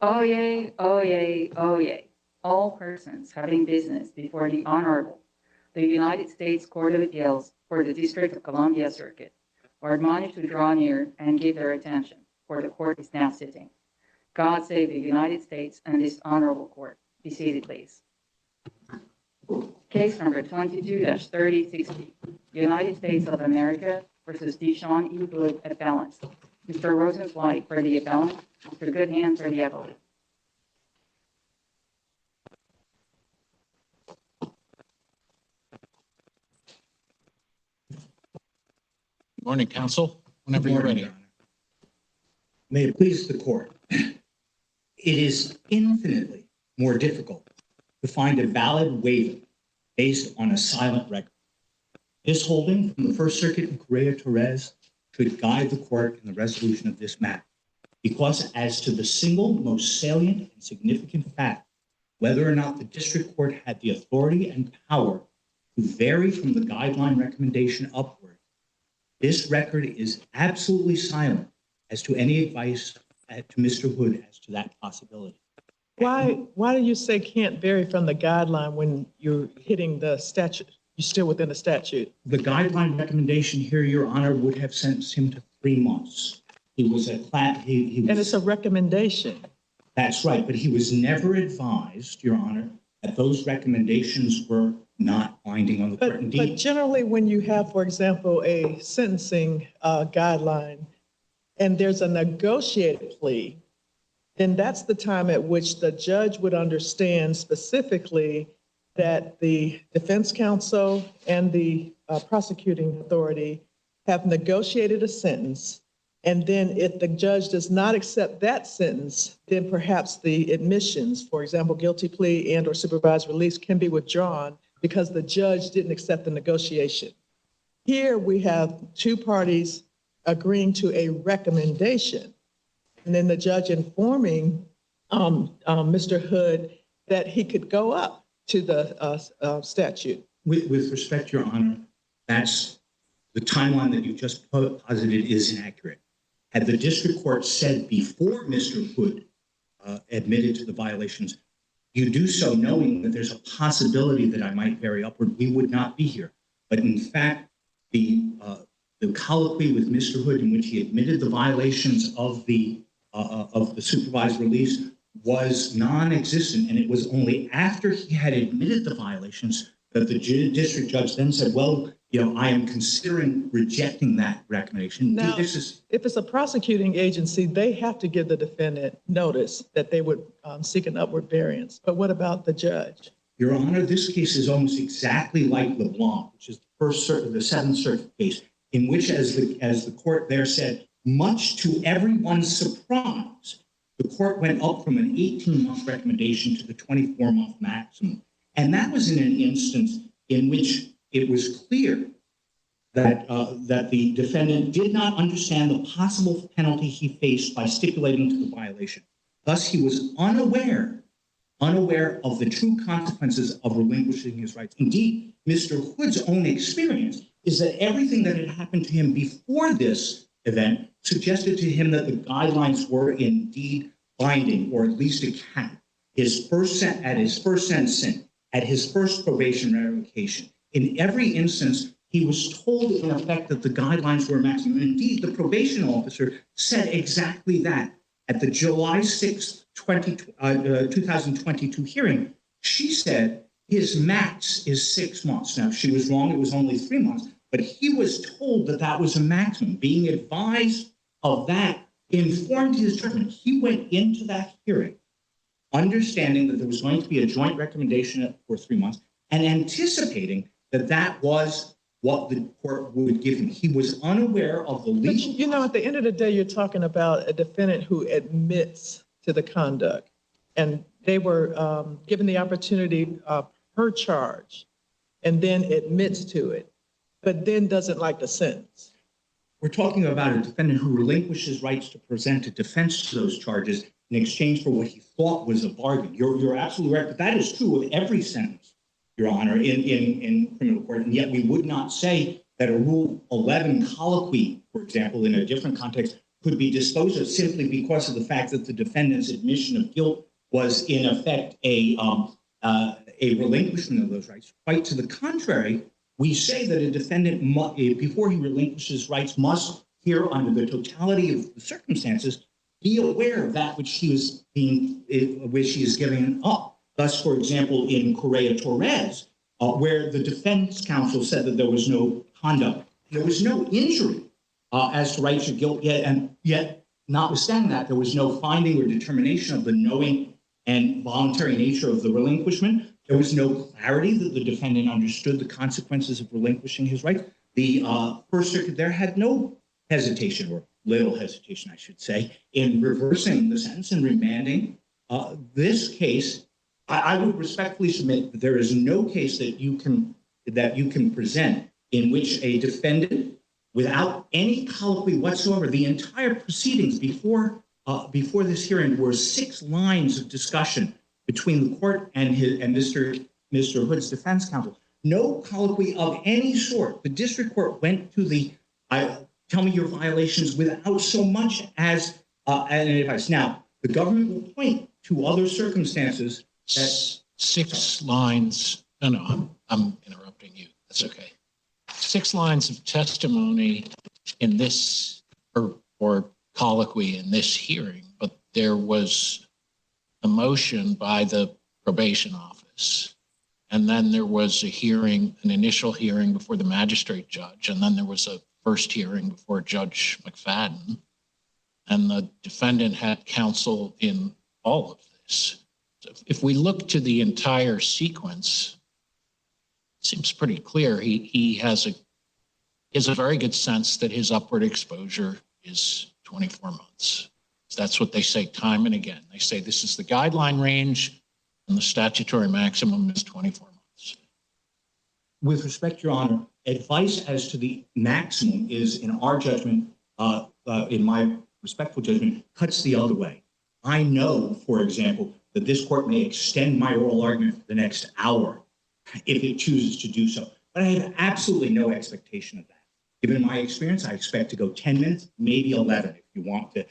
Oyez, oyez, oyez. All persons having business before the Honorable, the United States Court of Appeals for the District of Columbia Circuit are admonished to draw near and give their attention, for the court is now sitting. God save the United States and this honorable court. Be seated, please. Case number 22-3060, United States of America versus Deshawn E. Wood, appellant. Mr. Rosenzweig for the appellant, Mr. Goodhand for the appellate. Good morning, counsel. Whenever you're ready. Your Honor. May it please the court. It is infinitely more difficult to find a valid waiver based on a silent record. This holding from the First Circuit in Correa-Torres should guide the court in the resolution of this matter, because as to the single most salient and significant fact, whether or not the district court had the authority and power to vary from the guideline recommendation upward, this record is absolutely silent as to any advice to Mr. Hood as to that possibility. Why do you say can't vary from the guideline when you're hitting the statute? You're still within the statute. The guideline recommendation here, Your Honor, would have sentenced him to 3 months. He was a class. And it's a recommendation. That's right, but he was never advised, Your Honor, that those recommendations were not binding on the court. But generally, when you have, for example, a sentencing guideline, and there's a negotiated plea, then that's the time at which the judge would understand specifically that the defense counsel and the prosecuting authority have negotiated a sentence. And then if the judge does not accept that sentence, then perhaps the admissions, for example, guilty plea and or supervised release, can be withdrawn because the judge didn't accept the negotiation. Here we have two parties agreeing to a recommendation, and then the judge informing Mr. Hood that he could go up to the statute. With respect, Your Honor, that's the timeline that you just posited is inaccurate. Had the district court said before Mr. Hood admitted to the violations, you do so knowing that there's a possibility that I might vary upward, we would not be here. But in fact, the colloquy with Mr. Hood in which he admitted the violations of the supervised release was non-existent, and it was only after he had admitted the violations that the district judge then said, well, you know, I am considering rejecting that recommendation. Now, if it's a prosecuting agency, they have to give the defendant notice that they would seek an upward variance. But what about the judge? Your Honor, this case is almost exactly like LeBlanc, which is the Seventh Circuit case, in which, as the court there said, much to everyone's surprise, the court went up from an 18-month recommendation to the 24-month maximum. And that was in an instance in which it was clear that the defendant did not understand the possible penalty he faced by stipulating to the violation. Thus, he was unaware of the true consequences of relinquishing his rights. Indeed, Mr. Hood's own experience is that everything that had happened to him before this event suggested to him that the guidelines were indeed binding, or at least a cap. At his first sentencing, at his first probation revocation, in every instance, he was told in effect that the guidelines were maximum. Indeed, the probation officer said exactly that at the July 6, 2022 hearing. She said his max is 6 months. Now, she was wrong. It was only 3 months. But he was told that that was a maximum. Being advised of that informed his judgment. He went into that hearing understanding that there was going to be a joint recommendation for 3 months and anticipating that that was what the court would give him. He was unaware of the legal. But, you know, at the end of the day, you're talking about a defendant who admits to the conduct, and they were given the opportunity per charge and then admits to it, but then doesn't like the sentence. We're talking about a defendant who relinquished his rights to present a defense to those charges in exchange for what he thought was a bargain. You're absolutely right, but that is true of every sentence, Your Honor, in criminal court. And yet we would not say that a Rule 11 colloquy, for example, in a different context, could be disposed of simply because of the fact that the defendant's admission of guilt was in effect a relinquishment of those rights. Quite to the contrary, we say that a defendant, before he relinquishes rights, must hear under the totality of the circumstances, be aware of that which he is giving up. Thus, for example, in Correa-Torres, where the defense counsel said that there was no conduct, there was no injury as to rights or guilt yet, notwithstanding that, there was no finding or determination of the knowing and voluntary nature of the relinquishment. There was no clarity that the defendant understood the consequences of relinquishing his rights. The First Circuit there had no hesitation, or little hesitation, I should say, in reversing the sentence and remanding this case. I would respectfully submit that there is no case that you can present in which a defendant, without any colloquy whatsoever, the entire proceedings before this hearing were 6 lines of discussion between the court and Mr. Hood's defense counsel. No colloquy of any sort. The district court went to the tell me your violations without so much as an advice. Now, the government will point to other circumstances that 6 lines. No, I'm interrupting you. That's okay. 6 lines of testimony in this or colloquy in this hearing, but there was a motion by the probation office, and then there was a hearing, an initial hearing before the magistrate judge, and then there was a first hearing before Judge McFadden, and the defendant had counsel in all of this. So if we look to the entire sequence, it seems pretty clear he has a very good sense that his upward exposure is 24 months. That's what they say time and again. They say this is the guideline range and the statutory maximum is 24 months. With respect, Your Honor, advice as to the maximum is, in our judgment, in my respectful judgment, cuts the other way. I know, for example, that this court may extend my oral argument for the next hour if it chooses to do so. But I have absolutely no expectation of that. Given my experience, I expect to go 10 minutes, maybe 11 if you want to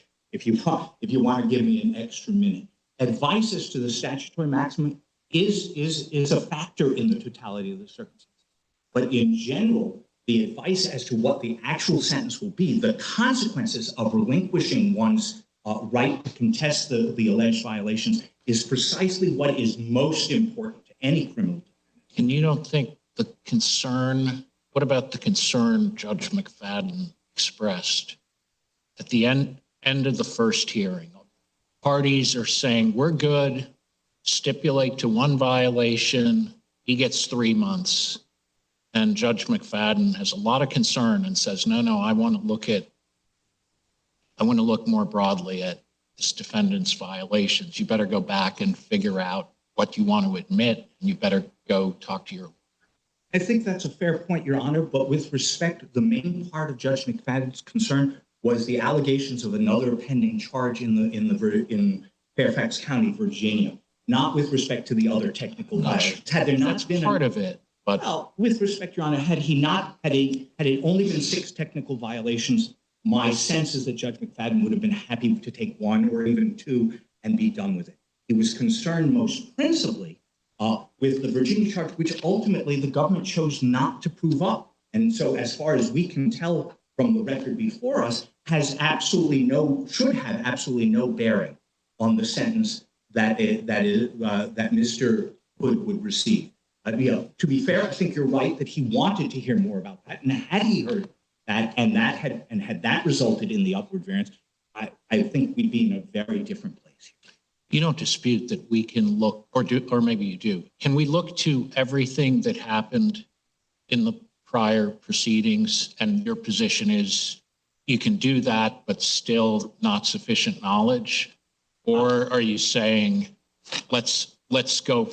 give me an extra minute. Advice as to the statutory maximum is a factor in the totality of the circumstances. But in general, the advice as to what the actual sentence will be, the consequences of relinquishing one's right to contest the alleged violations is precisely what is most important to any criminal defendant. And you don't think the concern, what about the concern Judge McFadden expressed at the end of the first hearing? Parties are saying, we're good, stipulate to 1 violation, he gets 3 months. And Judge McFadden has a lot of concern and says, no, I want to look more broadly at this defendant's violations. You better go back and figure out what you want to admit, and you better go talk to your. I think that's a fair point, Your Honor, but with respect, the main part of Judge McFadden's concern was the allegations of another pending charge in Fairfax County, Virginia, not with respect to the other technical violations. Had there not been part of it, but well, with respect, Your Honor, had it only been 6 technical violations, my sense is that Judge McFadden would have been happy to take 1 or even 2 and be done with it. He was concerned most principally with the Virginia charge, which ultimately the government chose not to prove up. And so as far as we can tell from the record before us, should have absolutely no bearing on the sentence that Mr. Hood would receive. To be fair, I think you're right that he wanted to hear more about that. And had he heard that and had that resulted in the upward variance, I think we'd be in a very different place. you don't dispute that we can look, or maybe you do. Can we look to everything that happened in the prior proceedings, and your position is you can do that, but still not sufficient knowledge? Or are you saying, let's go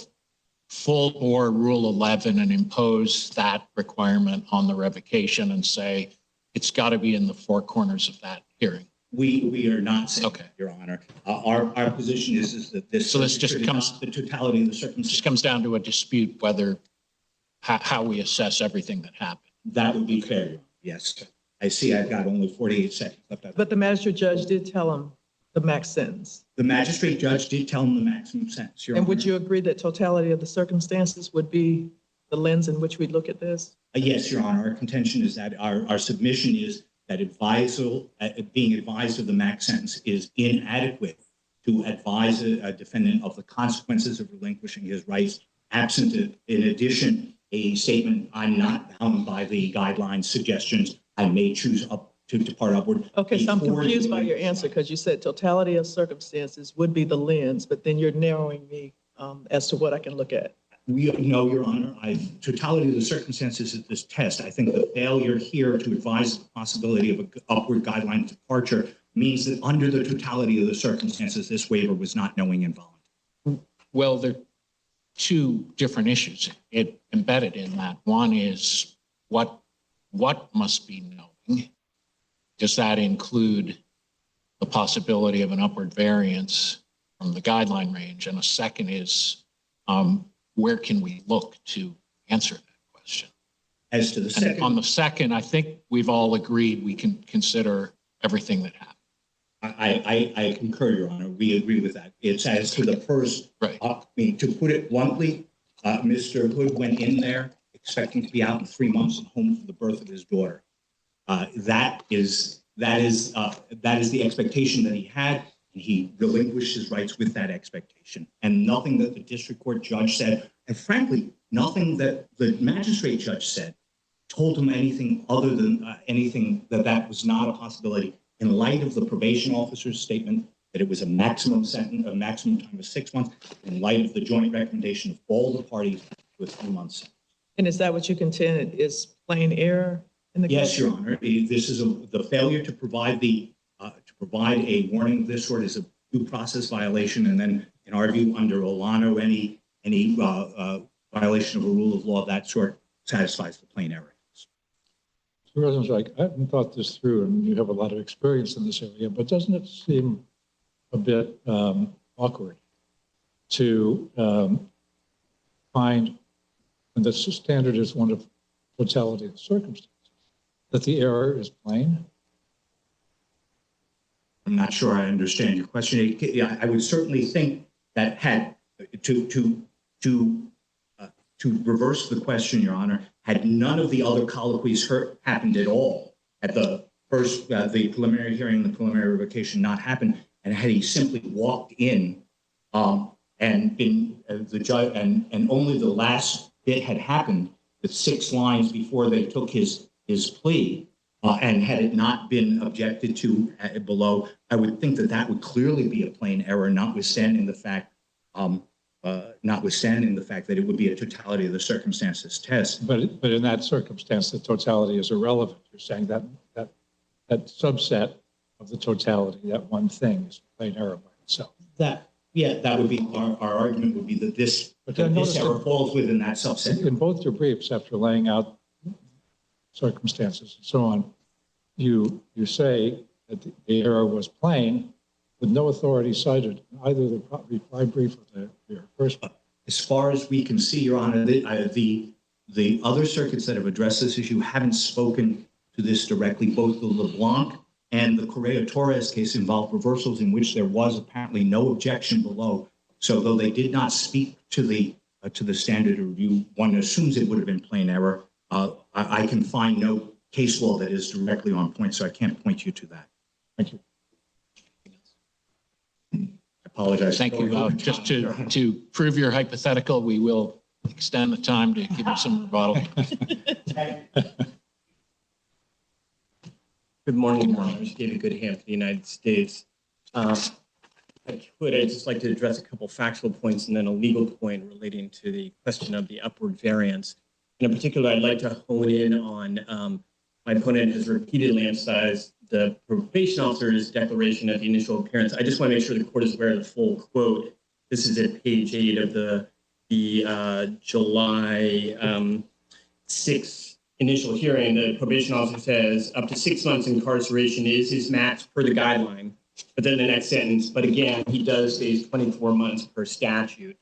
full bore Rule 11 and impose that requirement on the revocation and say it's got to be in the four corners of that hearing? We are not saying, okay, Your Honor. Our position is that this. So this just comes, the totality of the circumstances. Just comes down to a dispute whether how we assess everything that happened. That would be fair. Yes. I see I've got only 48 seconds left. But the magistrate judge did tell him the max sentence. The magistrate judge did tell him the maximum sentence, Your And Honor. would you agree that totality of the circumstances would be the lens in which we look at this? Yes, Your Honor. Our contention is that our submission is that being advised of the max sentence is inadequate to advise a defendant of the consequences of relinquishing his rights, absent, in addition, a statement, I'm not bound by the guidelines, suggestions, I may choose to depart upward. Okay, so I'm confused by your answer because you said totality of circumstances would be the lens, but then you're narrowing me as to what I can look at. We know, Your Honor, totality of the circumstances of this test, I think the failure here to advise the possibility of an upward guideline departure means that under the totality of the circumstances, this waiver was not knowing and voluntary. Well, there are two different issues embedded in that. One is what must be knowing. Does that include the possibility of an upward variance from the guideline range? And a second is where can we look to answer that question? As to the second. And on the second, I think we've all agreed we can consider everything that happened. I concur, Your Honor. We agree with that. It's as to the first, Right. To put it bluntly, Mr. Hood went in there expecting to be out in 3 months and home for the birth of his daughter. That is the expectation that he had, and he relinquished his rights with that expectation. And nothing that the district court judge said, and frankly, nothing that the magistrate judge said, told him anything other than anything that was not a possibility. In light of the probation officer's statement that it was a maximum sentence, a maximum time of 6 months, in light of the joint recommendation of all the parties with 3 months. And is that what you contend is plain error in the case? Yes, Your Honor. This is the failure to provide a warning of this sort is a due process violation, and then, in our view, under Rolando, any violation of a rule of law of that sort satisfies the plain error. Like, I haven't thought this through, and you have a lot of experience in this area, but doesn't it seem a bit awkward to find, and the standard is one of totality of circumstances, that the error is plain? I'm not sure I understand your question. I would certainly think that had to reverse the question, Your Honor, had none of the other colloquies happened at all at the first, the preliminary hearing, the preliminary revocation not happened, and had he simply walked in and been the judge, and only the last bit had happened, the 6 lines before they took his plea, and had it not been objected to below, I would think that would clearly be a plain error, notwithstanding the fact that it would be a totality of the circumstances test. But in that circumstance, the totality is irrelevant. You're saying that subset of the totality, that one thing, is plain error by itself. That would be our argument would be that this error falls within that subset. In both your briefs, after laying out circumstances and so on, you say that the error was plain, with no authority cited in either the reply brief or your first one. As far as we can see, Your Honor, the other circuits that have addressed this issue haven't spoken to this directly. Both the LeBlanc and the Correa-Torres case involved reversals in which there was apparently no objection below. So though they did not speak to the standard of review, one assumes it would have been plain error. I can find no case law that is directly on point, so I can't point you to that. Thank you. I apologize. Thank you. Just to prove your hypothetical, we will extend the time to give you some rebuttal. Good morning, Your Honor. David Goodham for the United States. I'd just like to address a couple factual points and then a legal point relating to the question of the upward variance. In particular, I'd like to hone in on my opponent has repeatedly emphasized the probation officer's declaration at the initial appearance. I just want to make sure the court is aware of the full quote. This is at page 8 of the July 6 initial hearing. The probation officer says up to 6 months incarceration is his max per the guideline. But then the next sentence, but again, he does face 24 months per statute.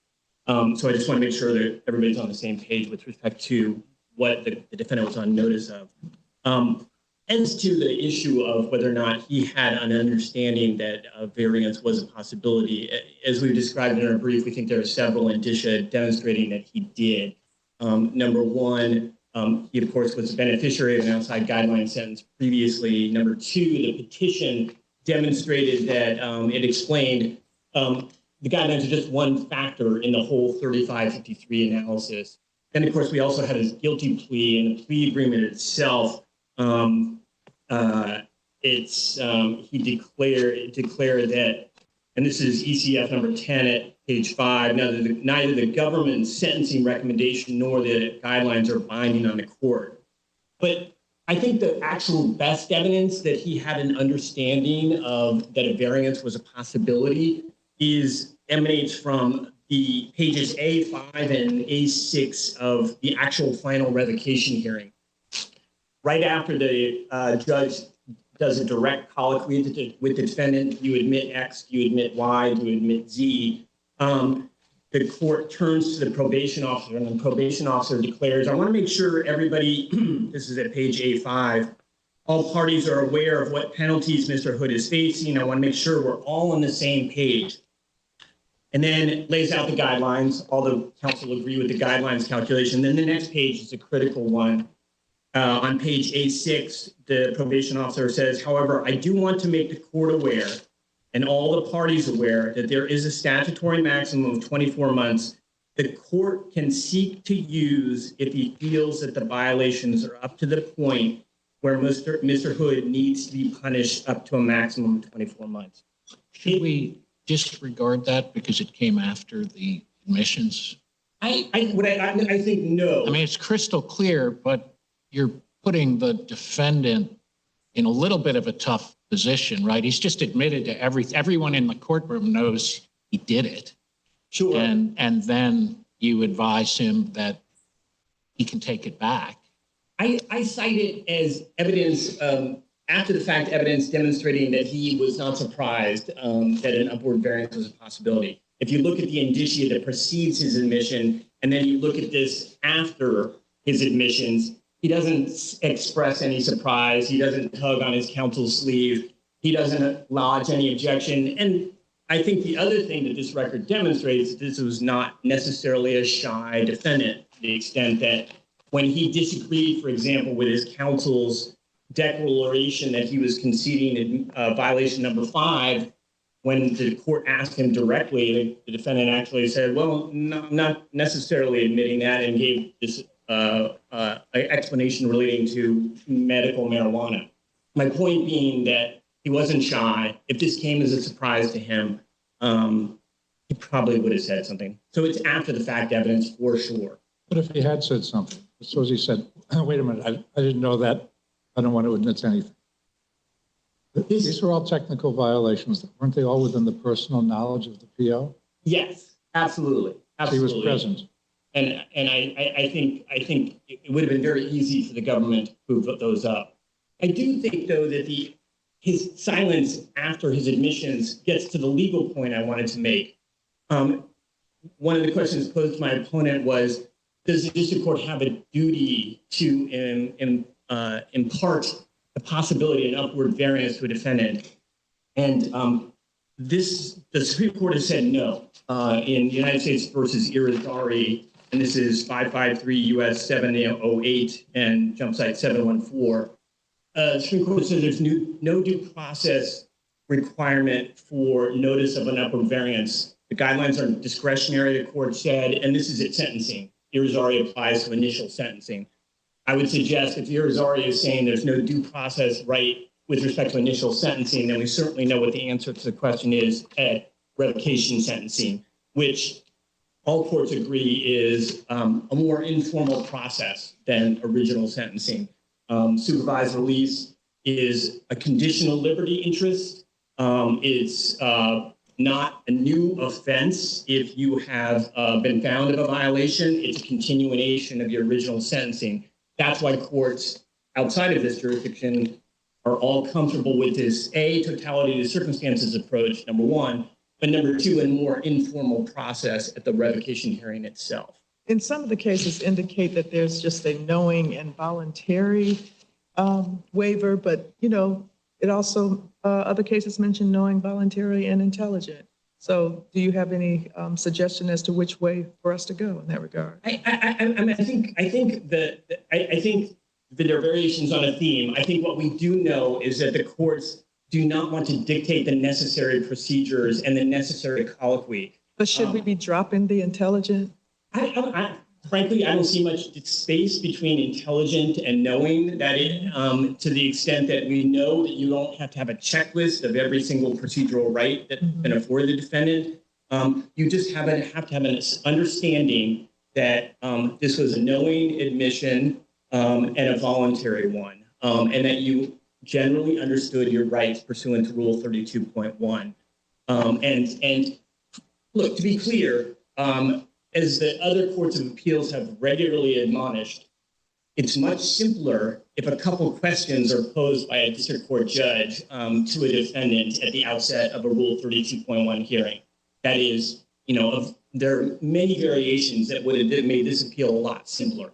So I just want to make sure that everybody's on the same page with respect to what the defendant was on notice of. As to the issue of whether or not he had an understanding that variance was a possibility, as we've described in our brief, we think there are several indicia demonstrating that he did. Number one, he, of course, was a beneficiary of an outside guideline sentence previously. Number two, the petition demonstrated that it explained the guidelines are just one factor in the whole 3553 analysis. Then, of course, we also had his guilty plea, and the plea agreement itself. He declared that, and this is ECF number 10 at page 5. Now, neither the government's sentencing recommendation nor the guidelines are binding on the court. But I think the actual best evidence that he had an understanding of that a variance was a possibility emanates from the pages A5 and A6 of the actual final revocation hearing. Right after the judge does a direct colloquy with the defendant, you admit X, you admit Y, you admit Z. The court turns to the probation officer, and the probation officer declares, I want to make sure everybody, this is at page A5, all parties are aware of what penalties Mr. Hood is facing. I want to make sure we're all on the same page. And then lays out the guidelines. All the counsel agree with the guidelines calculation. Then the next page is a critical one. On page A6, the probation officer says, however, I do want to make the court aware and all the parties aware that there is a statutory maximum of 24 months the court can seek to use if he feels that the violations are up to the point where Mr. Hood needs to be punished up to a maximum of 24 months. Should we disregard that because it came after the admissions? I think no. I mean, it's crystal clear, but you're putting the defendant in a little bit of a tough position, right? He's just admitted to everyone in the courtroom knows he did it. Sure. And then you advise him that he can take it back. I cite it as evidence, after the fact evidence demonstrating that he was not surprised that an upward variance was a possibility. If you look at the indicia that precedes his admission, and then you look at this after his admissions, he doesn't express any surprise. He doesn't tug on his counsel's sleeve. He doesn't lodge any objection. And I think the other thing that this record demonstrates is this was not necessarily a shy defendant, to the extent that when he disagreed, for example, with his counsel's declaration that he was conceding violation number 5, when the court asked him directly, the defendant actually said, well, no, not necessarily admitting that, and gave this explanation relating to medical marijuana. My point being that he wasn't shy. If this came as a surprise to him, he probably would have said something. So it's after the fact evidence for sure. But if he had said something, suppose he said, wait a minute, I didn't know that. I don't want to admit to anything. These were all technical violations. Weren't they all within the personal knowledge of the PO? Yes, absolutely. Absolutely. He was present. And I think it would have been very easy for the government to prove those up. I do think, though, that his silence after his admissions gets to the legal point I wanted to make. One of the questions posed to my opponent was, does the district court have a duty to impart the possibility of an upward variance to a defendant? And the Supreme Court has said no. In United States versus Irizarry, and this is 553 U.S. 708 and jump site 714, the Supreme Court says there's no due process requirement for notice of an upward variance. The guidelines are discretionary, the court said, and this is at sentencing. Irizarry applies to initial sentencing. I would suggest if Irizarry is saying there's no due process right with respect to initial sentencing, then we certainly know what the answer to the question is at revocation sentencing, which all courts agree is a more informal process than original sentencing. Supervised release is a conditional liberty interest. It's not a new offense if you have been found of a violation. It's a continuation of your original sentencing. That's why courts outside of this jurisdiction are all comfortable with this, totality of the circumstances approach, number one, but number two, a more informal process at the revocation hearing itself. In some of the cases indicate that there's just a knowing and voluntary waiver, but, it also, other cases mention knowing, voluntary, and intelligent. So do you have any suggestion as to which way for us to go in that regard? I think that there are variations on a theme. I think what we do know is that the courts do not want to dictate the necessary procedures and the necessary colloquy. But should we be dropping the intelligent? Frankly, I don't see much space between intelligent and knowing that to the extent that we know that you don't have to have a checklist of every single procedural right that can afford the defendant. You just have to have an understanding that this was a knowing admission and a voluntary one, and that you generally understood your rights pursuant to Rule 32.1. And look, to be clear, as the other courts of appeals have regularly admonished, it's much simpler if a couple questions are posed by a district court judge to a defendant at the outset of a Rule 32.1 hearing. That is, there are many variations that would have made this appeal a lot simpler.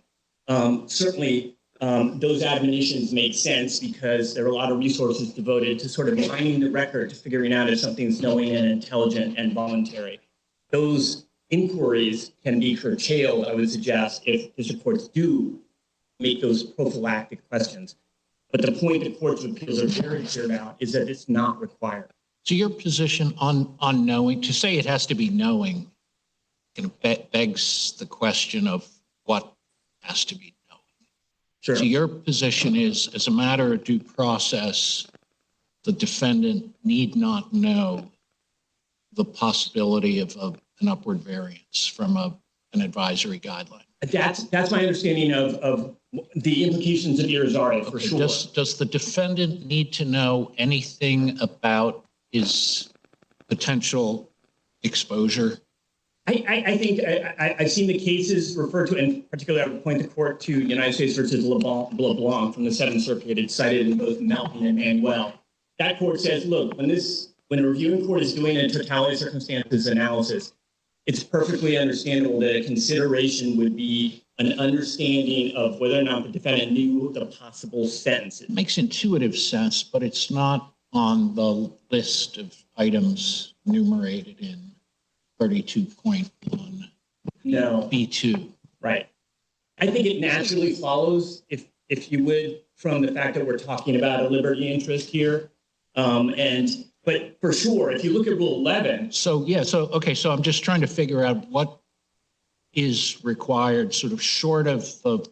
Certainly, those admonitions make sense because there are a lot of resources devoted to sort of mining the record, to figuring out if something's knowing and intelligent and voluntary. Those inquiries can be curtailed, I would suggest, if district courts do make those prophylactic questions. But the point that courts of appeals are very clear about is that it's not required. So your position on knowing, to say it has to be knowing, begs the question of what has to be knowing. Sure. So your position is, as a matter of due process, the defendant need not know the possibility of an upward variance from an advisory guideline. That's my understanding of the implications of Irizarry, for sure. Does the defendant need to know anything about his potential exposure? I think I've seen the cases referred to, and particularly I would point the court to United States versus LeBlanc from the Seventh Circuit. It's cited in both Melton and Manuel. That court says, look, when a reviewing court is doing a totality of circumstances analysis, it's perfectly understandable that a consideration would be an understanding of whether or not the defendant knew the possible sentence. It makes intuitive sense, but it's not on the list of items enumerated in 32.1 No. B2. Right. I think it naturally follows, if you would, from the fact that we're talking about a liberty interest here. But for sure, if you look at Rule 11. So I'm just trying to figure out what is required, sort of short of the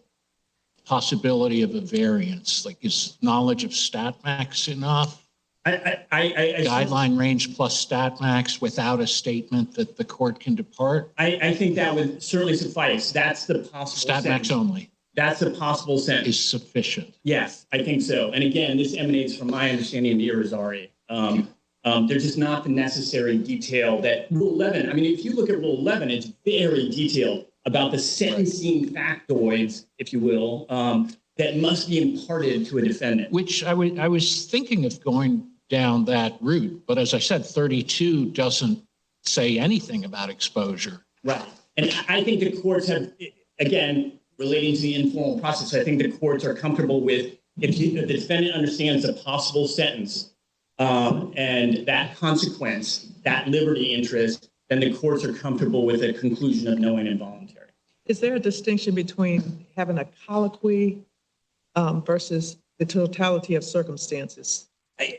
possibility of a variance. Like, is knowledge of stat max enough? Guideline range plus stat max without a statement that the court can depart? I think that would certainly suffice. That's the possible stat sentence. Max only. That's the possible sentence. Is sufficient. Yes, I think so. And again, this emanates from my understanding of the Irizarry. There's just not the necessary detail that Rule 11, I mean, if you look at Rule 11, it's very detailed about the sentencing factoids, if you will, that must be imparted to a defendant. Which I was thinking of going down that route, but as I said, 32 doesn't say anything about exposure. Right. And I think the courts have, again, relating to the informal process, I think the courts are comfortable with if the defendant understands the possible sentence and that consequence, that liberty interest, then the courts are comfortable with a conclusion of knowing and voluntary. Is there a distinction between having a colloquy versus the totality of circumstances?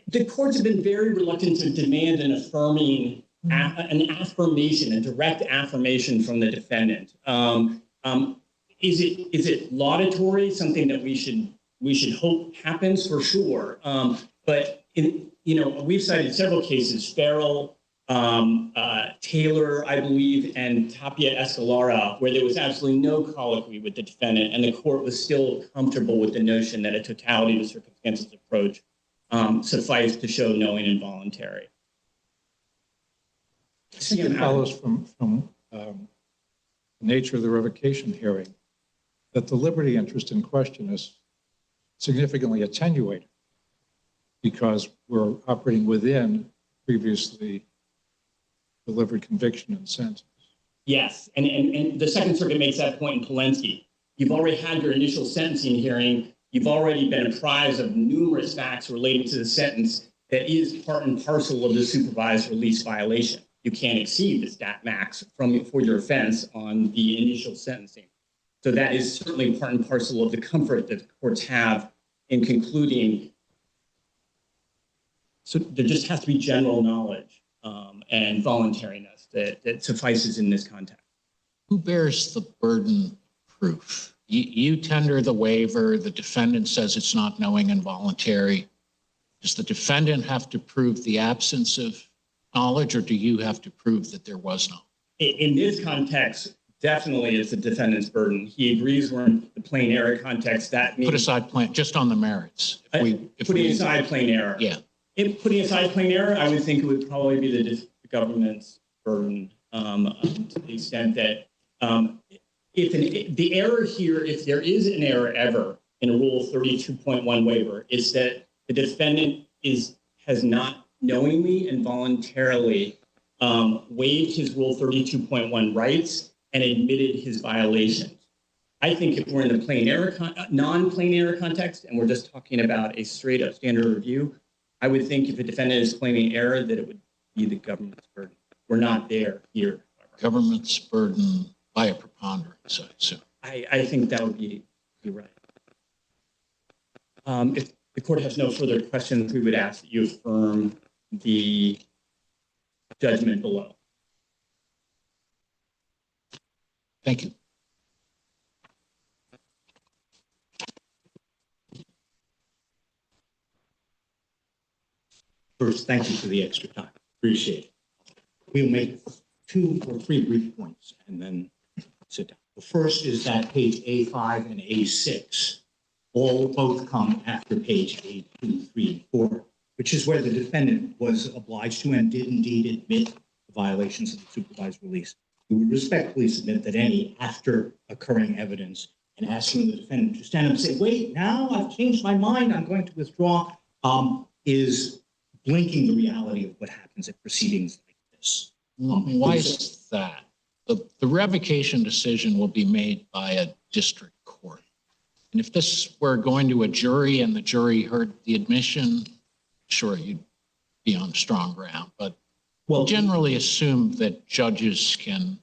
The courts have been very reluctant to demand an affirmation, a direct affirmation from the defendant. Is it laudatory? Something that we should hope happens, for sure. But we've cited several cases: Farrell, Taylor, I believe, and Tapia Escalara, where there was absolutely no colloquy with the defendant, and the court was still comfortable with the notion that a totality of circumstances approach sufficed to show knowing and voluntary. I think it follows from the nature of the revocation hearing that the liberty interest in question is significantly attenuated because we're operating within previously delivered conviction and sentence. Yes, and the Second Circuit makes that point in Polensky. You've already had your initial sentencing hearing you've already been apprised of numerous facts relating to the sentence that is part and parcel of the supervised release violation. You can't exceed the stat max for your offense on the initial sentencing. So that is certainly part and parcel of the comfort that the courts have in concluding. So there just has to be general knowledge and voluntariness that suffices in this context. Who bears the burden of proof? You tender the waiver, the defendant says it's not knowing and voluntary. Does the defendant have to prove the absence of knowledge, or do you have to prove that there was none? In this context, definitely it's the defendant's burden. He agrees we're in the plain error context. That means— Put aside just on the merits. Putting aside plain error. Yeah. If putting aside plain error, I would think it would probably be the government's burden to the extent that the error here, if there is an error ever in a Rule 32.1 waiver, is that the defendant has not knowingly and voluntarily waived his Rule 32.1 rights and admitted his violations. I think if we're in the plain error, non-plain error context, and we're just talking about a straight up standard review, I would think if a defendant is claiming error, that it would be the government's burden. We're not there here. Government's burden by a preponderance, I assume. I think that would be right. If the court has no further questions, we would ask that you affirm the judgment below. Thank you. First, thank you for the extra time. Appreciate it. We'll make 2 or 3 brief points and then sit down. The first is that page A5 and A6 both come after page A2, 3, and 4, which is where the defendant was obliged to and did indeed admit the violations of the supervised release. We would respectfully submit that any after occurring evidence and asking the defendant to stand up and say, wait, now I've changed my mind, I'm going to withdraw, is blinking the reality of what happens at proceedings like this. Why is that? The revocation decision will be made by a district court. And if this were going to a jury and the jury heard the admission, sure, you'd be on strong ground. But we'll generally assume that judges can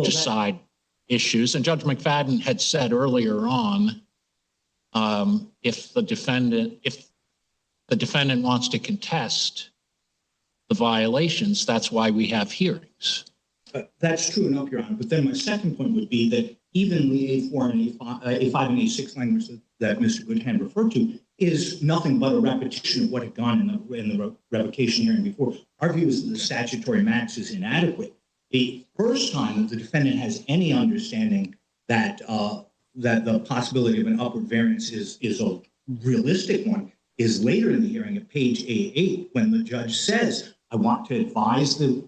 decide issues. And Judge McFadden had said earlier on, if the defendant wants to contest the violations, that's why we have hearings. That's true enough, Your Honor. But then my second point would be that even the A4 and A5 and A6 language that Mr. Goodhand referred to is nothing but a repetition of what had gone in the revocation hearing before. Our view is that the statutory max is inadequate. The first time that the defendant has any understanding that the possibility of an upward variance is a realistic one is later in the hearing at page A8 when the judge says, I want to advise the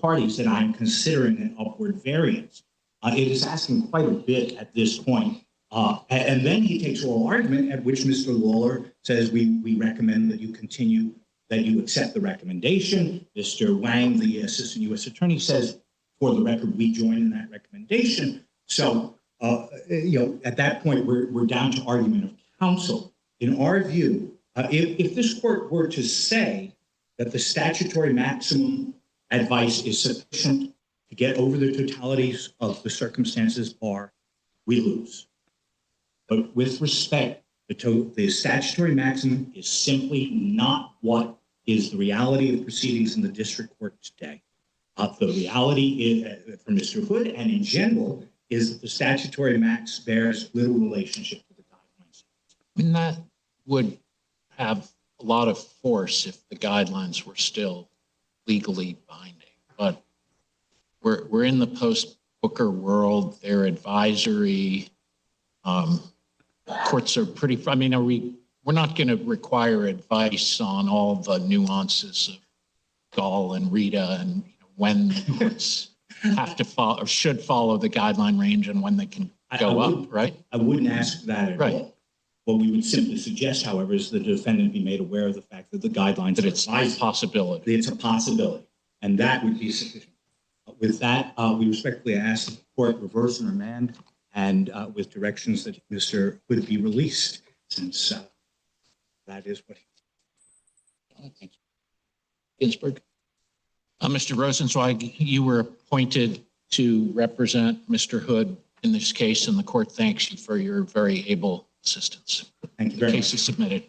parties that I'm considering an upward variance. It is asking quite a bit at this point. And then he takes oral argument at which Mr. Lawler says, we recommend that you continue, that you accept the recommendation. Mr. Wang, the assistant U.S. attorney, says, for the record, we join in that recommendation. So, at that point, we're down to argument of counsel. In our view, if this court were to say that the statutory maximum advice is sufficient to get over the totalities of the circumstances, we lose. But with respect, the statutory maximum is simply not what is the reality of proceedings in the district court today. The reality is, for Mr. Hood and in general, is that the statutory max bears little relationship to the guidelines. I mean, that would have a lot of force if the guidelines were still legally binding. But we're in the post-Booker world. They're advisory. Courts are pretty, I mean, we're not going to require advice on all the nuances of Gall and Rita and when the courts have to follow or should follow the guideline range and when they can go up, right? I wouldn't ask that at all. What we would simply suggest, however, is the defendant be made aware of the fact that the guidelines that it's a possibility. It's a possibility, and that would be sufficient. With that, we respectfully ask that the court reverse and remand and with directions that Mr. would be released, since that is what he. Thank you. Ginsburg. Mr. Rosenzweig, you were appointed to represent Mr. Hood in this case, and the court thanks you for your very able assistance. Thank you The very case much. is submitted.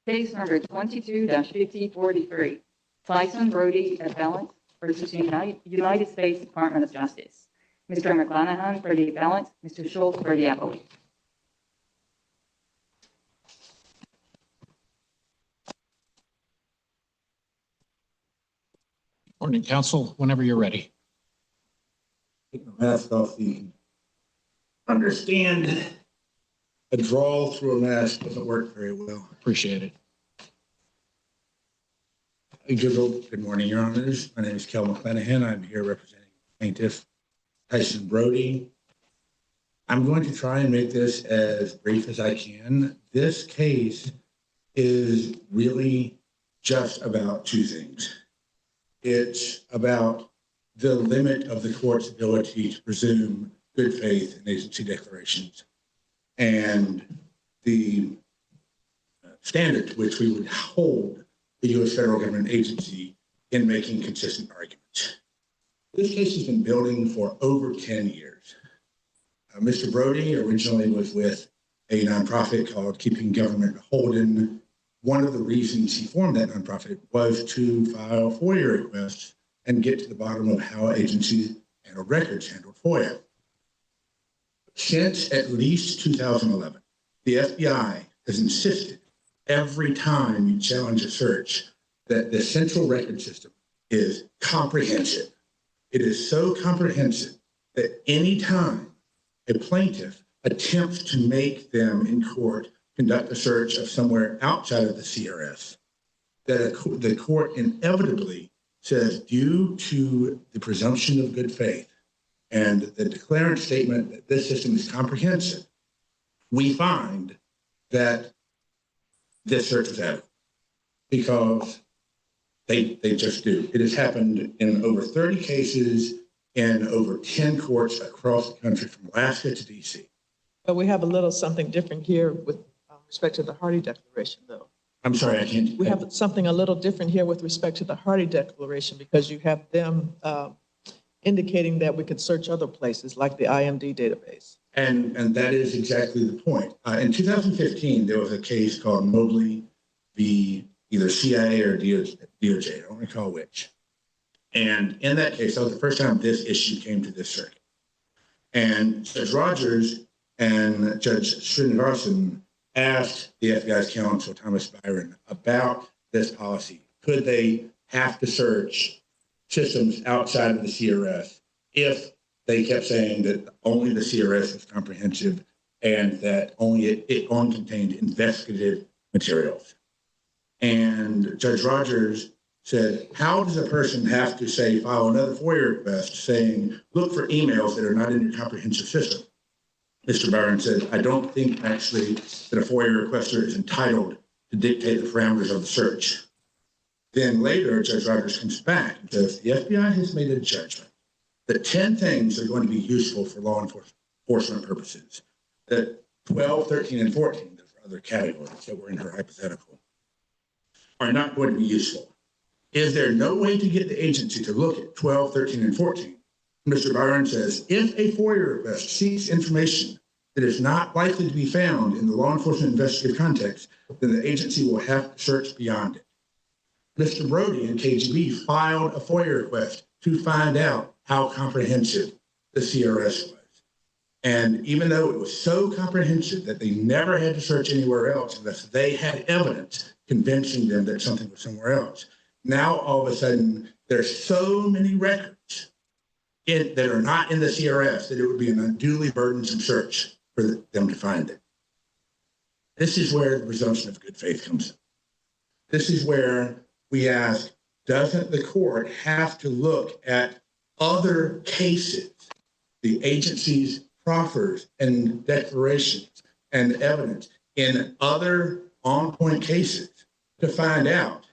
Case number 22-5043, Tyson, Brody, appellant versus United States Department of Justice. Mr. McClanahan for the appellant, Mr. Schultz for the appellate. Morning, counsel, whenever you're ready. Take my mask off so you can understand. A drawl through a mask doesn't work very well. Appreciate it. Good morning, Your Honors. My name is Kel McClanahan. I'm here representing plaintiff Tyson Brody. I'm going to try and make this as brief as I can. This case is really just about two things. It's about the limit of the court's ability to presume good faith in agency declarations and the standard to which we would hold the U.S. federal government agency in making consistent arguments. This case has been building for over 10 years. Mr. Brody originally was with a nonprofit called Keeping Government Beholden. One of the reasons he formed that nonprofit was to file FOIA requests and get to the bottom of how agencies handled records, handled FOIA. Since at least 2011, the FBI has insisted every time you challenge a search that the central record system is comprehensive. It is so comprehensive that any time a plaintiff attempts to make them in court conduct a search of somewhere outside of the CRS, that the court inevitably says, due to the presumption of good faith and the declarant statement that this system is comprehensive, we find that this search is adequate because they just do. It has happened in over 30 cases in over 10 courts across the country from Alaska to DC. But we have a little something different here with respect to the Hardy Declaration, though. I'm sorry, I can't. We have something a little different here with respect to the Hardy Declaration because you have them indicating that we could search other places like the IMD database. And that is exactly the point. In 2015, there was a case called Mobley v. either CIA or DOJ, I don't recall which. And in that case, that was the first time this issue came to this circuit. And Judge Rogers and Judge Srinivasan asked the FBI's counsel, Thomas Byron, about this policy. Could they have to search systems outside of the CRS if they kept saying that only the CRS is comprehensive and that it only contained investigative materials? And Judge Rogers said, how does a person have to say, file another FOIA request saying, look for emails that are not in your comprehensive system? Mr. Byron said, I don't think actually that a FOIA requester is entitled to dictate the parameters of the search. Then later, Judge Rogers comes back and says, the FBI has made a judgment that 10 things are going to be useful for law enforcement purposes, that 12, 13, and 14, those are other categories that were in her hypothetical, are not going to be useful. Is there no way to get the agency to look at 12, 13, and 14? Mr. Byron says, if a FOIA request seeks information that is not likely to be found in the law enforcement investigative context, then the agency will have to search beyond it. Mr. Brody and KGB filed a FOIA request to find out how comprehensive the CRS was. And even though it was so comprehensive that they never had to search anywhere else unless they had evidence convincing them that something was somewhere else, now all of a sudden, there's so many records that are not in the CRS that it would be an unduly burdensome search for them to find it. This is where the presumption of good faith comes in. This is where we ask, doesn't the court have to look at other cases, the agency's proffers and declarations and evidence in other on-point cases to find out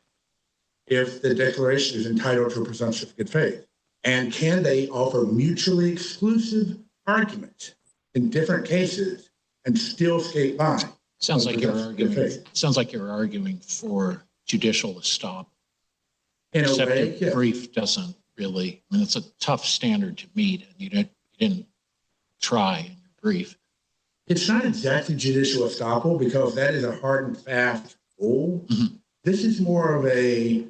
if the declaration is entitled to a presumption of good faith? And can they offer mutually exclusive arguments in different cases and still skate by? Sounds like you're arguing for judicial estoppel. In a Except way, your yes. brief doesn't really, I mean, it's a tough standard to meet, and you didn't try in your brief. It's not exactly judicial estoppel because that is a hard and fast rule. Mhm. This is more of a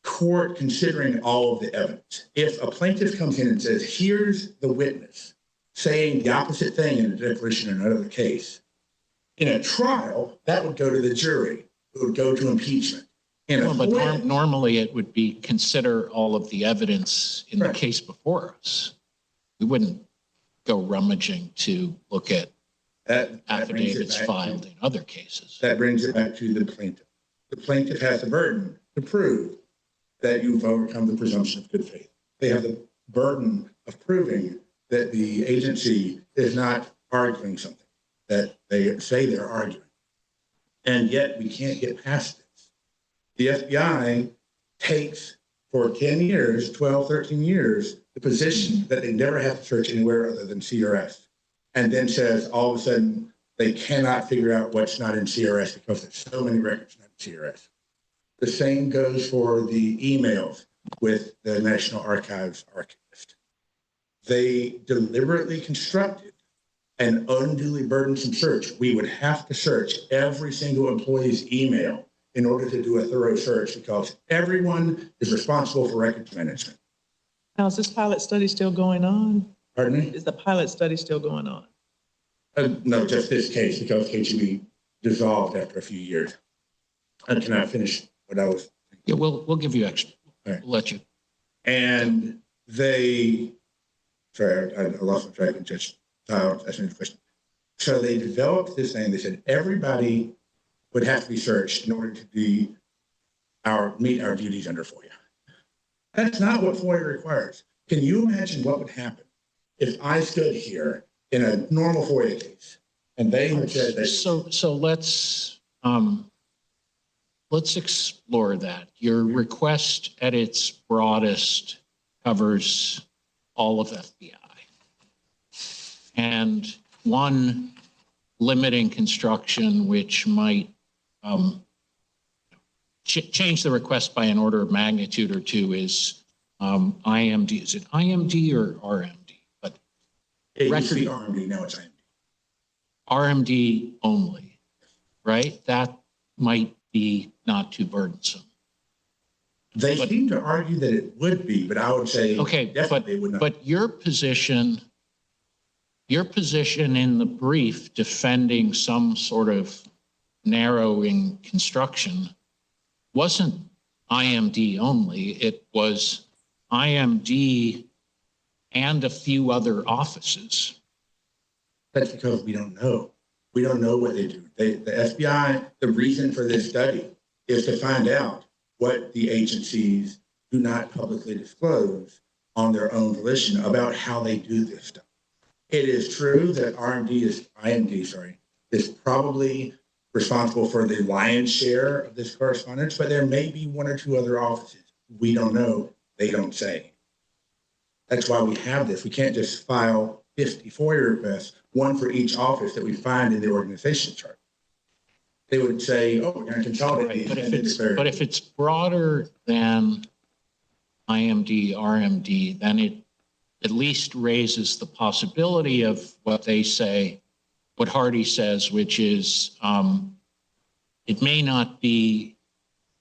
court considering all of the evidence. If a plaintiff comes in and says, here's the witness saying the opposite thing in a declaration in another case, in a trial, that would go to the jury. It would go to impeachment. But normally it would be consider all of the evidence in the Right. case before us. We wouldn't go rummaging to look at that brings it affidavits back filed to- in other cases. That brings it back to the plaintiff. The plaintiff has the burden to prove that you've overcome the presumption of good faith. They have the burden of proving that the agency is not arguing something that they say they're arguing. And yet we can't get past this. The FBI takes for 10 years, 12, 13 years, the position that they never have to search anywhere other than CRS. And then says all of a sudden they cannot figure out what's not in CRS because there's so many records not in CRS. The same goes for the emails with the National Archives archivist. They deliberately constructed an unduly burdensome search. We would have to search every single employee's email in order to do a thorough search because everyone is responsible for records management. Now, is this pilot study still going on? Pardon me? Is the pilot study still going on? No, just this case because KGB dissolved after a few years. And can I finish what I was? Yeah, we'll give you extra. All right. We'll let you. And they, sorry, I lost my track and just asking the question. So they developed this thing. They said everybody would have to be searched in order to meet our duties under FOIA. That's not what FOIA requires. Can you imagine what would happen if I stood here in a normal FOIA case and they had said that? So let's explore that. Your request at its broadest covers all of FBI. And one limiting construction which might change the request by an order of magnitude or two is IMD. Is it IMD or RMD? But It used to be RMD, now it's IMD. RMD only, right? That might be not too burdensome. They seem to argue that it would be, but I would say Okay, definitely it would not. but your position in the brief defending some sort of narrowing construction wasn't IMD only. It was IMD and a few other offices. That's because we don't know. We don't know what they do. The FBI, the reason for this study is to find out what the agencies do not publicly disclose on their own volition about how they do this stuff. It is true that IMD is probably responsible for the lion's share of this correspondence, but there may be one or two other offices. We don't know. They don't say. That's why we have this. We can't just file 50 FOIA requests, one for each office that we find in the organization chart. They would say, oh, we're going to consolidate these. But if it's broader than IMD, RMD, then it at least raises the possibility of what they say, what Hardy says, which is it may not be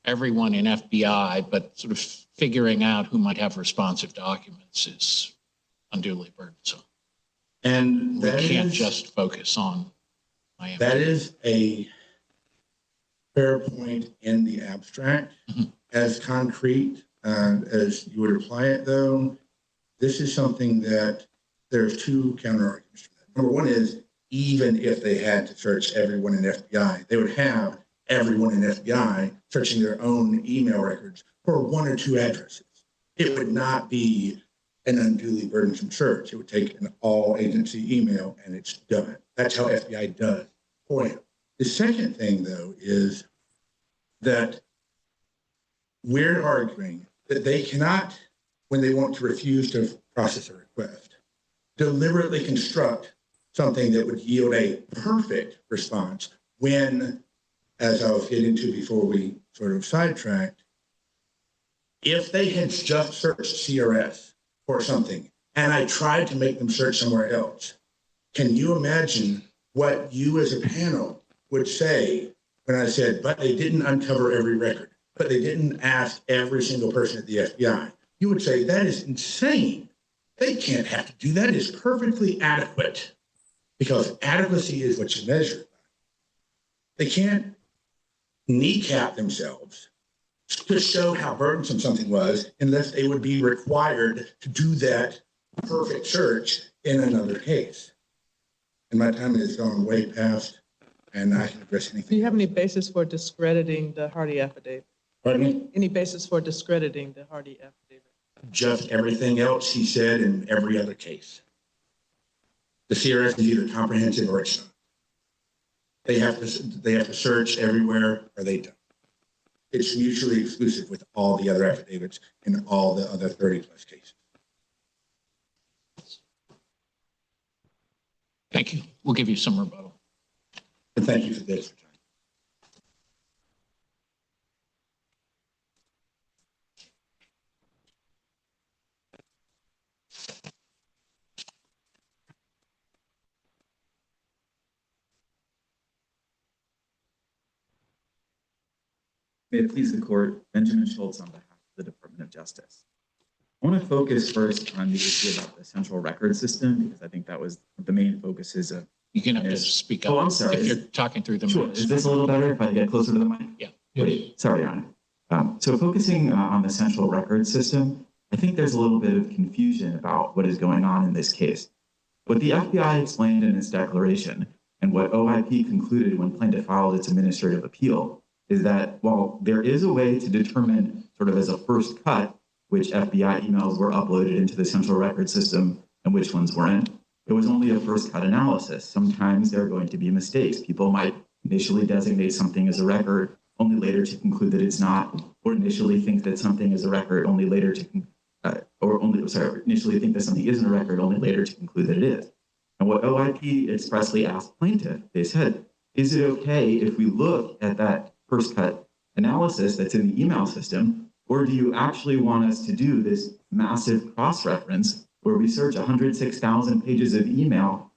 everyone in FBI, but sort of figuring out who might have responsive documents is unduly burdensome. And we can't just focus on IMD. That is a fair point in the abstract. Mm-hmm. as concrete as you would apply it, though, this is something that there's two counter arguments to that. Number one is, even if they had to search everyone in FBI, they would have everyone in FBI searching their own email records for one or two addresses. It would not be an unduly burdensome search. It would take an all agency email and it's done. That's how FBI does FOIA. The second thing, though, is that we're arguing that they cannot, when they want to refuse to process a request, deliberately construct something that would yield a perfect response when, as I was getting to before we sort of sidetracked, if they had just searched CRS for something and I tried to make them search somewhere else, can you imagine what you as a panel would say when I said, but they didn't uncover every record, but they didn't ask every single person at the FBI? You would say, that is insane. They can't have to do that. It is perfectly adequate, because adequacy is what you measure by. They can't kneecap themselves to show how burdensome something was unless they would be required to do that perfect search in another case. And my time has gone way past, and I can address anything. Do you have any basis for discrediting the Hardy affidavit? Pardon me? Any basis for discrediting the Hardy affidavit? Just everything else he said in every other case. The CRS is either comprehensive or it's not. They have to search everywhere, or they don't. It's mutually exclusive with all the other affidavits in all the other 30 plus cases. Thank you. We'll give you some rebuttal. And thank you for this. May it please the court, Benjamin Schultz on behalf of the Department of Justice. I want to focus first on the issue about the central record system, because I think that was the main focuses of. You're going to have to speak up. Oh, I'm sorry. If you're talking through the Sure. mics. Is this a little better if I get closer to the mic? Yeah. Great. Sorry, Your Honor. So focusing on the central record system, I think there's a little bit of confusion about what is going on in this case. What the FBI explained in its declaration, and what OIP concluded when plaintiff filed its administrative appeal, is that while there is a way to determine sort of as a first cut which FBI emails were uploaded into the central record system and which ones weren't, it was only a first cut analysis. Sometimes there are going to be mistakes. People might initially designate something as a record, only later to conclude that it's not, or initially think that something is a record, only later to, initially think that something isn't a record, only later to conclude that it is. And what OIP expressly asked plaintiff, they said, is it okay if we look at that first cut analysis that's in the email system, or do you actually want us to do this massive cross-reference where we search 106,000 pages of email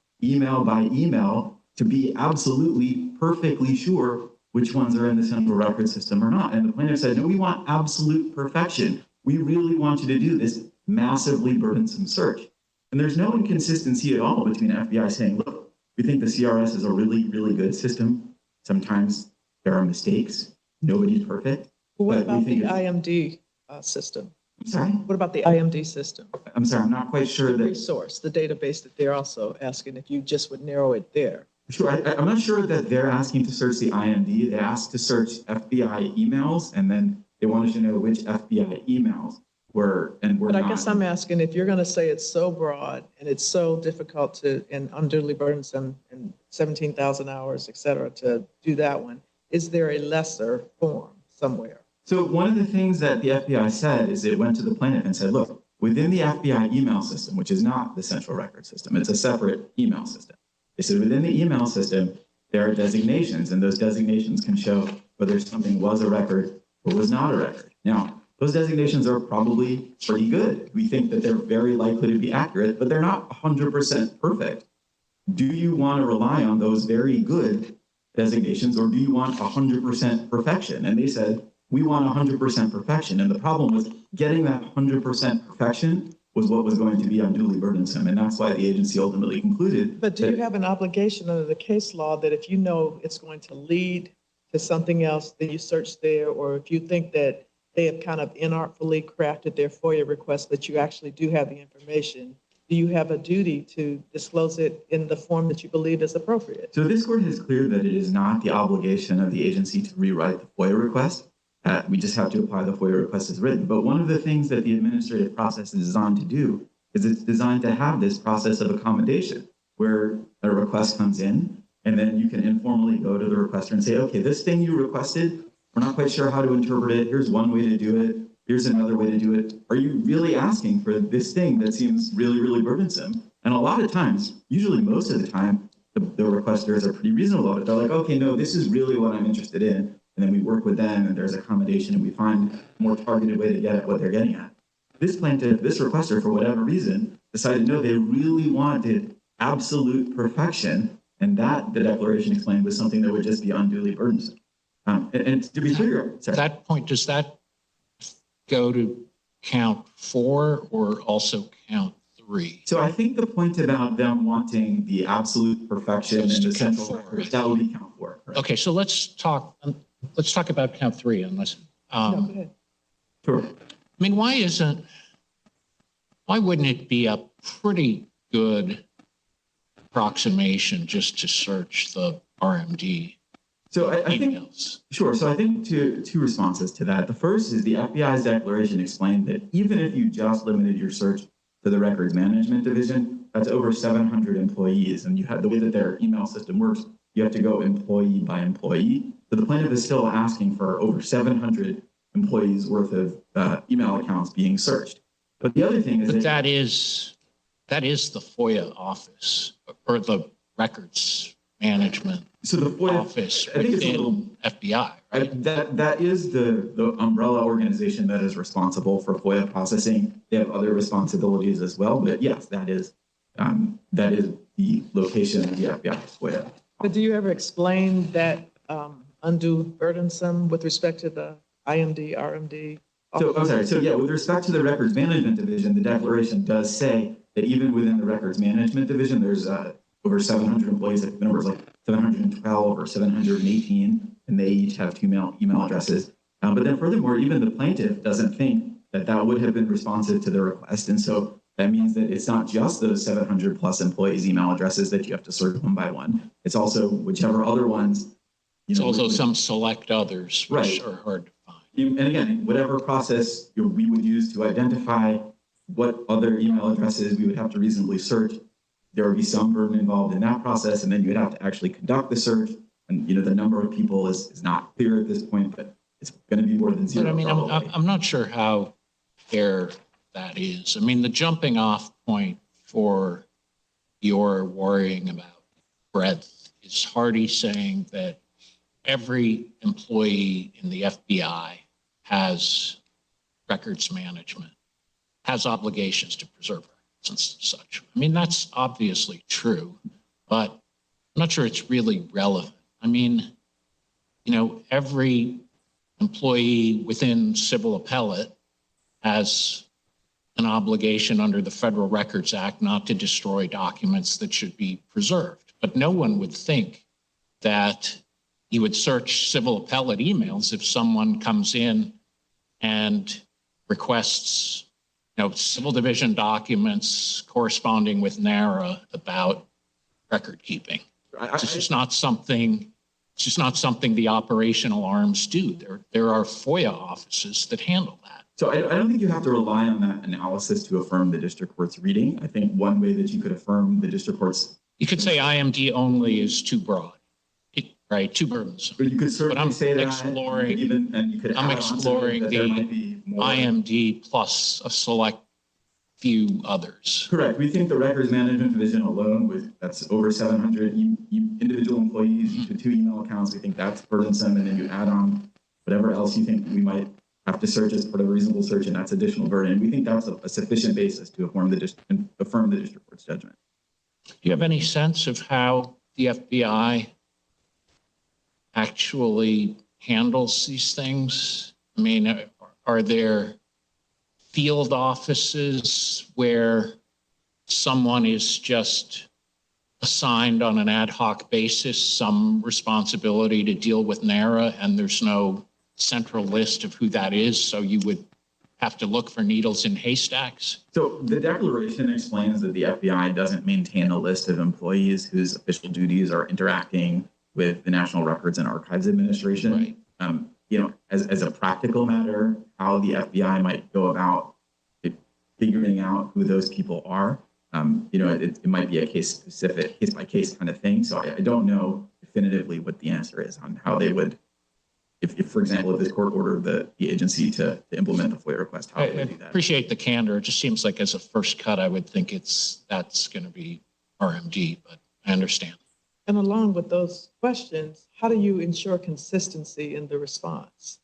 by email, to be absolutely perfectly sure which ones are in the central record system or not? And the plaintiff said, no, we want absolute perfection. We really want you to do this massively burdensome search. And there's no inconsistency at all between FBI saying, look, we think the CRS is a really, really good system. Sometimes there are mistakes. Nobody's perfect. What about the IMD system? I'm sorry? What about the IMD system? I'm sorry, I'm not quite sure The that. resource, the database that they're also asking if you just would narrow it there. Sure, I'm not sure that they're asking to search the IMD. They asked to search FBI emails, and then they wanted to know which FBI emails were and were But not. I guess I'm asking, if you're going to say it's so broad and it's so difficult to, and unduly burdensome, and 17,000 hours, et cetera, to do that one, is there a lesser form somewhere? So one of the things that the FBI said is it went to the plaintiff and said, look, within the FBI email system, which is not the central record system, it's a separate email system. They said within the email system, there are designations, and those designations can show whether something was a record or was not a record. Now, those designations are probably pretty good. We think that they're very likely to be accurate, but they're not 100% perfect. Do you want to rely on those very good designations, or do you want 100% perfection? And they said, we want 100% perfection. And the problem was getting that 100% perfection was what was going to be unduly burdensome. And that's why the agency ultimately concluded. But do you have an obligation under the case law that if you know it's going to lead to something else, then you search there? Or if you think that they have kind of inartfully crafted their FOIA request, but you actually do have the information, do you have a duty to disclose it in the form that you believe is appropriate? So this court has cleared that it is not the obligation of the agency to rewrite the FOIA request. We just have to apply the FOIA request as written. But one of the things that the administrative process is designed to do is it's designed to have this process of accommodation where a request comes in and then you can informally go to the requester and say, okay, this thing you requested, we're not quite sure how to interpret it. Here's one way to do it. Here's another way to do it. Are you really asking for this thing that seems really, really burdensome? And a lot of times, usually most of the time, the requesters are pretty reasonable about it. They're like, okay, no, this is really what I'm interested in. And then we work with them and there's accommodation and we find a more targeted way to get at what they're getting at. This plaintiff, this requester, for whatever reason, decided, no, they really wanted absolute perfection. And that, the declaration explained, was something that would just be unduly burdensome. And to be clear, at that point, does that go to count 4 or also count 3? So I think the point about them wanting the absolute perfection and the central record, that would be count 4. Correct? Okay, so let's talk about count 3 unless, No, go ahead. Sure. I mean, why wouldn't it be a pretty good approximation just to search the RMD So I think, emails? sure. So I think two responses to that. The first is the FBI's declaration explained that even if you just limited your search to the records management division, that's over 700 employees. And you have the way that their email system works, you have to go employee by employee. So the plaintiff is still asking for over 700 employees worth of email accounts being searched. But the other thing is But that is the FOIA office or the records management so the FOIA office I think it's a within FBI, right? That is the umbrella organization that is responsible for FOIA processing. They have other responsibilities as well, but yes, that is the location of the FBI's FOIA. But do you ever explain that undue burdensome with respect to the IMD, RMD? So I'm sorry. So yeah, with respect to the records management division, the declaration does say that even within the records management division, there's over 700 employees. The number is like 712 or 718, and they each have 2 email addresses. But then furthermore, even the plaintiff doesn't think that would have been responsive to the request. And so that means that it's not just those 700 plus employees' email addresses that you have to search one by one. It's also whichever other ones. It's also some select others, which Right. are hard to find. And again, whatever process we would use to identify what other email addresses we would have to reasonably search, there would be some burden involved in that process, and then you would have to actually conduct the search. And the number of people is not clear at this point, but it's going to be more than 0. But I mean, I'm not sure how fair that is. I mean, the jumping off point for your worrying about breadth is Hardy saying that every employee in the FBI has records management, has obligations to preserve records and such. I mean, that's obviously true, but I'm not sure it's really relevant. I mean, every employee within civil appellate has an obligation under the Federal Records Act not to destroy documents that should be preserved. But no one would think that you would search civil appellate emails if someone comes in and requests, civil division documents corresponding with NARA about record keeping. It's just not something the operational arms do. There are FOIA offices that handle that. So I don't think you have to rely on that analysis to affirm the district court's reading. I think one way that you could affirm the district court's. You could say IMD only is too broad, right? Too burdensome. But you could certainly say that. I'm exploring the IMD plus a select few others. Correct. We think the records management division alone, that's over 700 individual employees to 2 email accounts. We think that's burdensome, and then you add on whatever else you think we might have to search as part of a reasonable search, and that's additional burden. We think that's a sufficient basis to affirm the district court's judgment. Do you have any sense of how the FBI actually handles these things? I mean, are there field offices where someone is just assigned on an ad hoc basis some responsibility to deal with NARA, and there's no central list of who that is, so you would have to look for needles in haystacks? So the declaration explains that the FBI doesn't maintain a list of employees whose official duties are interacting with the National Records and Archives Administration. Right. As a practical matter, how the FBI might go about figuring out who those people are, it might be a case by case kind of thing. So I don't know definitively what the answer is on how they would, if for example, if this court ordered the agency to implement the FOIA request, how I would they do that? appreciate the candor. It just seems like as a first cut, I would think that's going to be RMD, but I understand. And along with those questions, how do you ensure consistency in the response?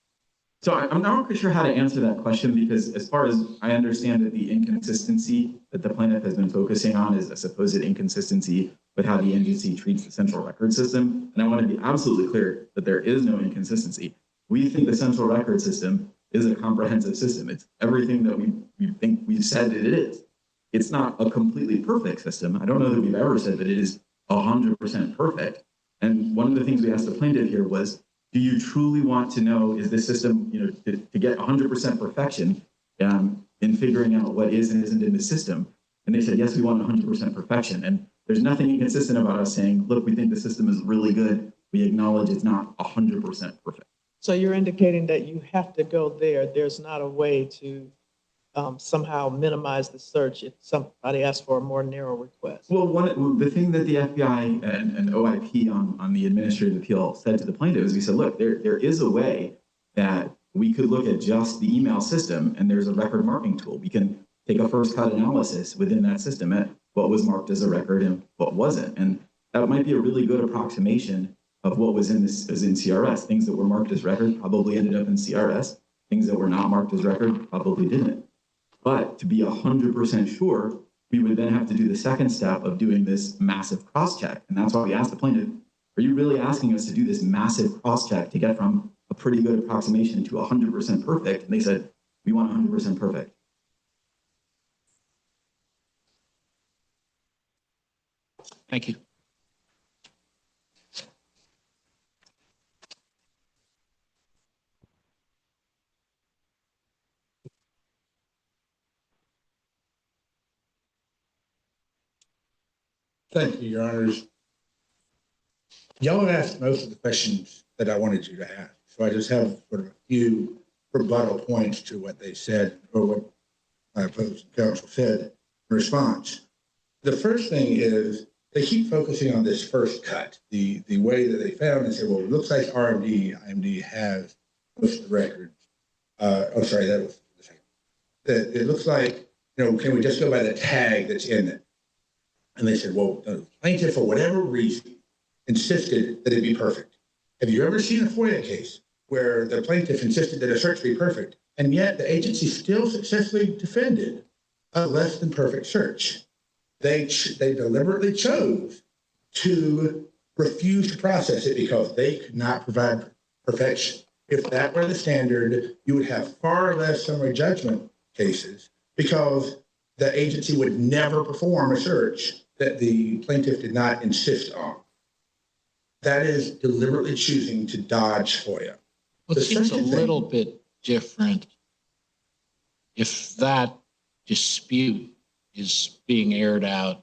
So I'm not quite sure how to answer that question, because as far as I understand it, the inconsistency that the plaintiff has been focusing on is a supposed inconsistency with how the agency treats the central record system. And I want to be absolutely clear that there is no inconsistency. We think the central record system is a comprehensive system. It's everything that we think we've said it is. It's not a completely perfect system. I don't know that we've ever said that it is 100% perfect. And one of the things we asked the plaintiff here was, do you truly want to know, is this system, to get 100% perfection in figuring out what is and isn't in the system? And they said, yes, we want 100% perfection. And there's nothing inconsistent about us saying, look, we think the system is really good. We acknowledge it's not 100% perfect. So you're indicating that you have to go there. There's not a way to somehow minimize the search if somebody asks for a more narrow request. Well, the thing that the FBI and OIP on the administrative appeal said to the plaintiff is, we said, look, there is a way that we could look at just the email system, and there's a record marking tool. We can take a first cut analysis within that system at what was marked as a record and what wasn't. And that might be a really good approximation of what was in CRS. Things that were marked as record probably ended up in CRS. Things that were not marked as record probably didn't. But to be 100% sure, we would then have to do the second step of doing this massive cross-check. And that's why we asked the plaintiff, are you really asking us to do this massive cross-check to get from a pretty good approximation to 100% perfect? And they said, we want 100% perfect. Thank you. Thank you, Your Honors. Y'all have asked most of the questions that I wanted you to ask. So I just have sort of a few rebuttal points to what they said, or what my opposing counsel said in response. The first thing is they keep focusing on this first cut, the way that they found and say, well, it looks like IMD has most of the records. That was the second. That it looks like, can we just go by the tag that's in it? And they said, well, the plaintiff, for whatever reason, insisted that it be perfect. Have you ever seen a FOIA case where the plaintiff insisted that a search be perfect, and yet the agency still successfully defended a less than perfect search? They deliberately chose to refuse to process it because they could not provide perfection. If that were the standard, you would have far less summary judgment cases because the agency would never perform a search that the plaintiff did not insist on. That is deliberately choosing to dodge FOIA. Well, it seems a little bit different if that dispute is being aired out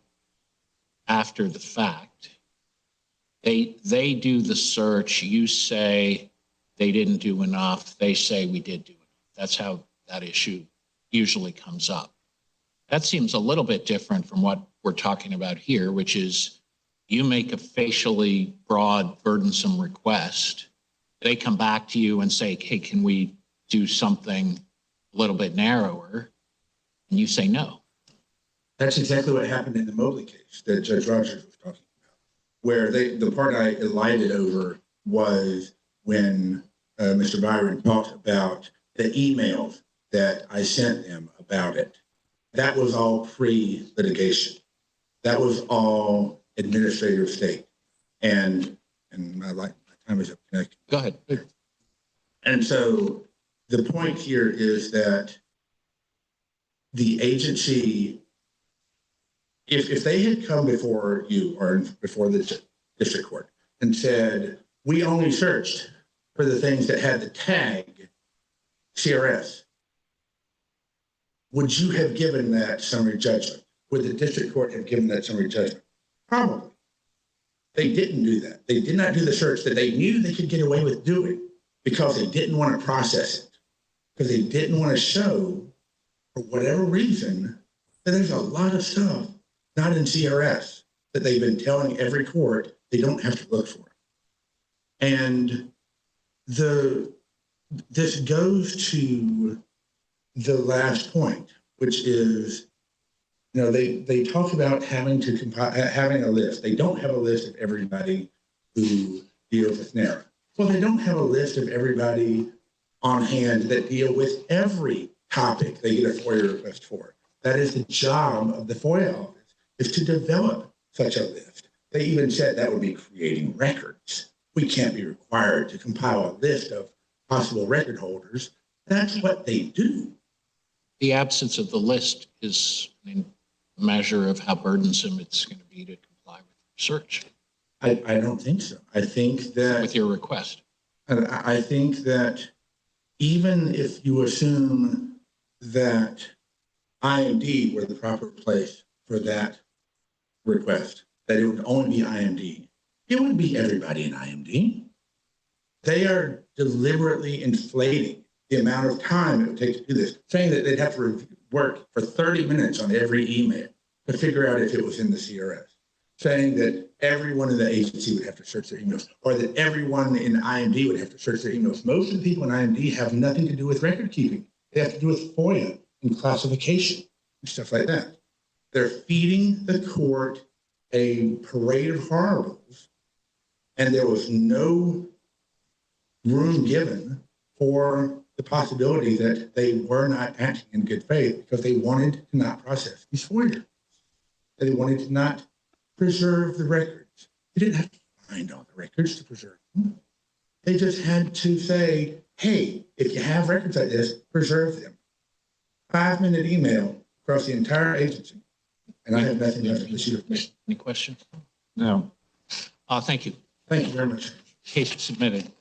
after the fact. They do the search. You say they didn't do enough. They say we did do enough. That's how that issue usually comes up. That seems a little bit different from what we're talking about here, which is you make a facially broad, burdensome request. They come back to you and say, hey, can we do something a little bit narrower? And you say no. That's exactly what happened in the Mobley case that Judge Rogers was talking about, where the part I elided over was when Mr. Byron talked about the emails that I sent them about it. That was all pre-litigation. That was all administrative state. And my time is up. Go ahead. And so the point here is that the agency, if they had come before you or before the district court and said, we only searched for the things that had the tag CRS, would you have given that summary judgment? Would the district court have given that summary judgment? Probably. They didn't do that. They did not do the search that they knew they could get away with doing because they didn't want to process it, because they didn't want to show, for whatever reason, that there's a lot of stuff not in CRS that they've been telling every court they don't have to look for. And this goes to the last point, which is, they talk about having a list. They don't have a list of everybody who deals with NARA. Well, they don't have a list of everybody on hand that deal with every topic they get a FOIA request for. That is the job of the FOIA office, is to develop such a list. They even said that would be creating records. We can't be required to compile a list of possible record holders. That's what they do. The absence of the list is a measure of how burdensome it's going to be to comply with search. I don't think so. I think that with your request. I think that even if you assume that IMD were the proper place for that request, that it would only be IMD, it would be everybody in IMD. They are deliberately inflating the amount of time it would take to do this, saying that they'd have to work for 30 minutes on every email to figure out if it was in the CRS, saying that everyone in the agency would have to search their emails, or that everyone in IMD would have to search their emails. Most of the people in IMD have nothing to do with record keeping. They have to do with FOIA and classification and stuff like that. They're feeding the court a parade of horribles, and there was no room given for the possibility that they were not acting in good faith because they wanted to not process these FOIA. They wanted to not preserve the records. They didn't have to find all the records to preserve them. They just had to say, hey, if you have records like this, preserve them. 5-minute email across the entire agency. And I have nothing left to shoot. Any questions? No. Thank you. Thank you very much. Case submitted.